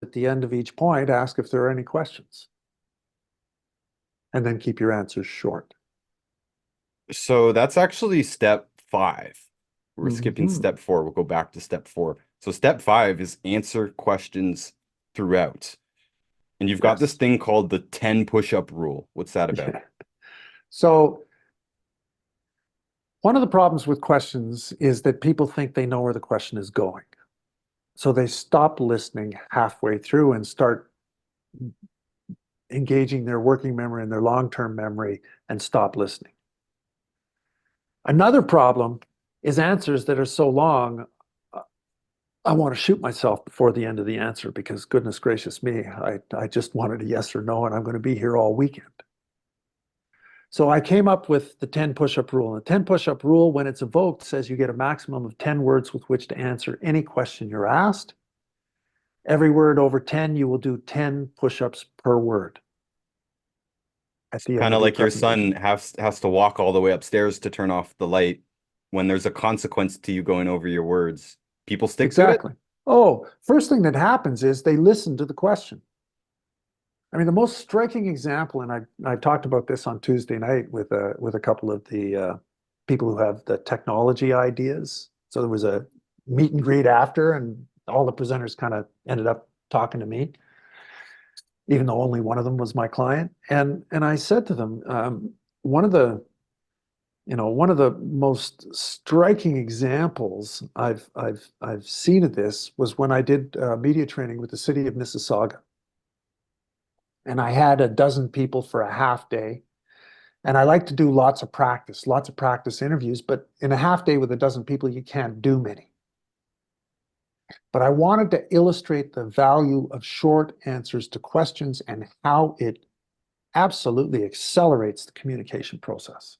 at the end of each point, ask if there are any questions. And then keep your answers short. So that's actually step 5. We're skipping Mhm. step 4. We'll go back to step 4. So step 5 is answer questions throughout. And you've got this Yes. thing called the 10 push-up rule. What's that about? Yeah. So one of the problems with questions is that people think they know where the question is going. So they stop listening halfway through and start engaging their working memory and their long-term memory and stop listening. Another problem is answers that are so long, I want to shoot myself before the end of the answer because goodness gracious me, I just wanted a yes or no and I'm going to be here all weekend. So I came up with the 10 push-up rule. And the 10 push-up rule, when it's evoked, says you get a maximum of 10 words with which to answer any question you're asked. Every word over 10, you will do 10 push-ups per word at the end Kind of of your like your son presentation. has to walk all the way upstairs to turn off the light. When there's a consequence to you going over your words, people stick to it. Exactly. Oh, first thing that happens is they listen to the question. I mean, the most striking example, and I talked about this on Tuesday night with a couple of the people who have the technology ideas. So there was a meet and greet after, and all the presenters kind of ended up talking to me, even though only one of them was my client. And I said to them, one of the one of the most striking examples I've seen of this was when I did media training with the city of Mississauga. And I had a dozen people for a half day. And I like to do lots of practice interviews, but in a half day with a dozen people, you can't do many. But I wanted to illustrate the value of short answers to questions and how it absolutely accelerates the communication process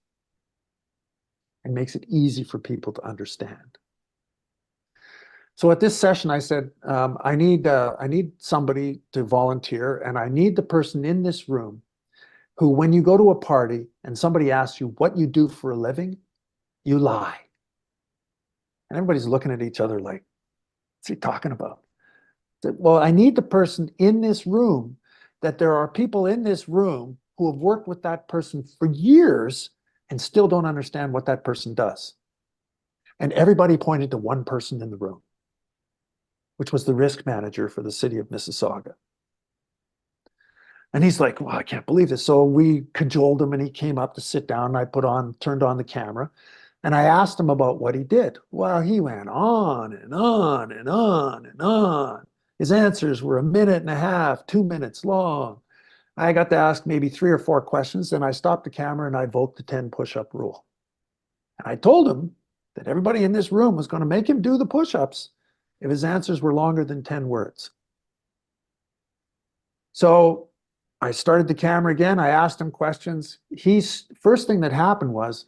and makes it easy for people to understand. So at this session, I said, I need somebody to volunteer, and I need the person in this room who, when you go to a party and somebody asks you what you do for a living, you lie. And everybody's looking at each other like, what's he talking about? I said, well, I need the person in this room, that there are people in this room who have worked with that person for years and still don't understand what that person does. And everybody pointed to one person in the room, which was the risk manager for the city of Mississauga. And he's like, well, I can't believe this. So we cajoled him and he came up to sit down. And I turned on the camera and I asked him about what he did. Well, he went on and on and on and on. His answers were a minute and a half, 2 minutes long. I got to ask maybe 3 or 4 questions. Then I stopped the camera and I evoked the 10 push-up rule. And I told him that everybody in this room was going to make him do the push-ups if his answers were longer than 10 words. So I started the camera again. I asked him questions. First thing that happened was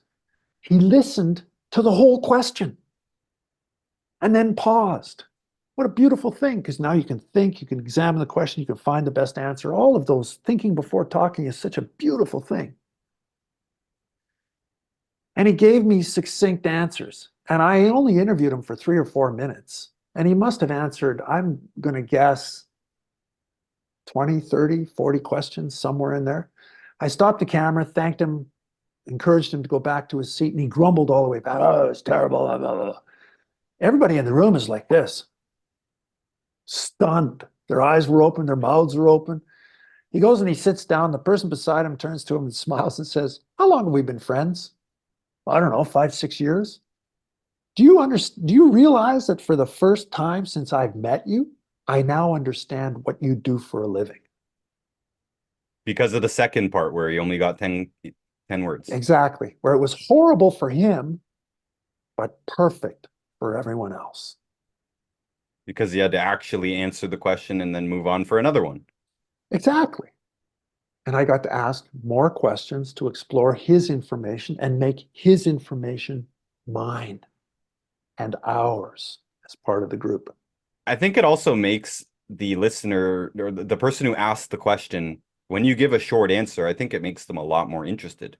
he listened to the whole question and then paused. What a beautiful thing, because now you can think, you can examine the question, you can find the best answer. All of those thinking before talking is such a beautiful thing. And he gave me succinct answers. And I only interviewed him for 3 or 4 minutes. And he must have answered, I'm going to guess, 20, 30, 40 questions, somewhere in there. I stopped the camera, thanked him, encouraged him to go back to his seat, and he grumbled all the way back. Oh, it's terrible. Blah, blah, blah. Everybody in the room is like this, stunned. Their eyes were open, their mouths were open. He goes and he sits down. The person beside him turns to him and smiles and says, how long have we been friends? I don't know, 5, 6 years. Do you realize that for the first time since I've met you, I now understand what you do for a living? Because of the second part where he only got 10 words. Exactly. Where it was horrible for him, but perfect for everyone else. Because he had to actually answer the question and then move on for another one. Exactly. And I got to ask more questions to explore his information and make his information mine and ours as part of the group. I think it also makes the listener or the person who asked the question, when you give a short answer, I think it makes them a lot more interested.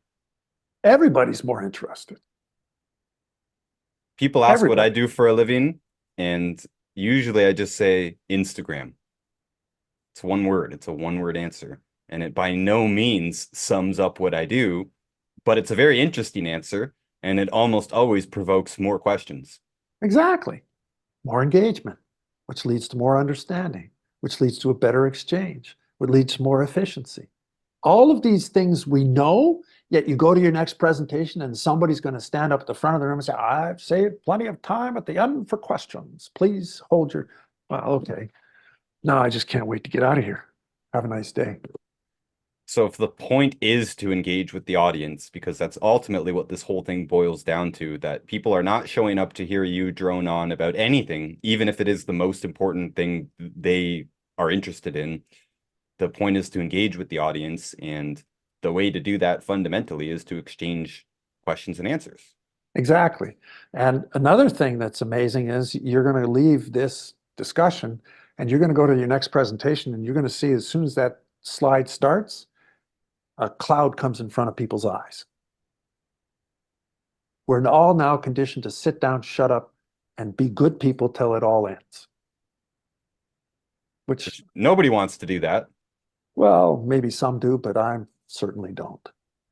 Everybody's more interested. People ask what I Everybody. do for a living, and usually I just say Instagram. It's one word. It's a one-word answer. And it by no means sums up what I do, but it's a very interesting answer, and it almost always provokes more questions. Exactly. More engagement, which leads to more understanding, which leads to a better exchange, which leads to more efficiency. All of these things we know, yet you go to your next presentation and somebody's going to stand up at the front of the room and say, I've saved plenty of time at the end for questions. Please hold your, well, okay. No, I just can't wait to get out of here. Have a nice day. So if the point is to engage with the audience, because that's ultimately what this whole thing boils down to, that people are not showing up to hear you drone on about anything, even if it is the most important thing they are interested in. The point is to engage with the audience, and the way to do that fundamentally is to exchange questions and answers. Exactly. And another thing that's amazing is you're going to leave this discussion and you're going to go to your next presentation and you're going to see as soon as that slide starts, a cloud comes in front of people's eyes. We're all now conditioned to sit down, shut up, and be good people till it all ends. Which, Nobody wants to do that. well, maybe some do, but I certainly don't.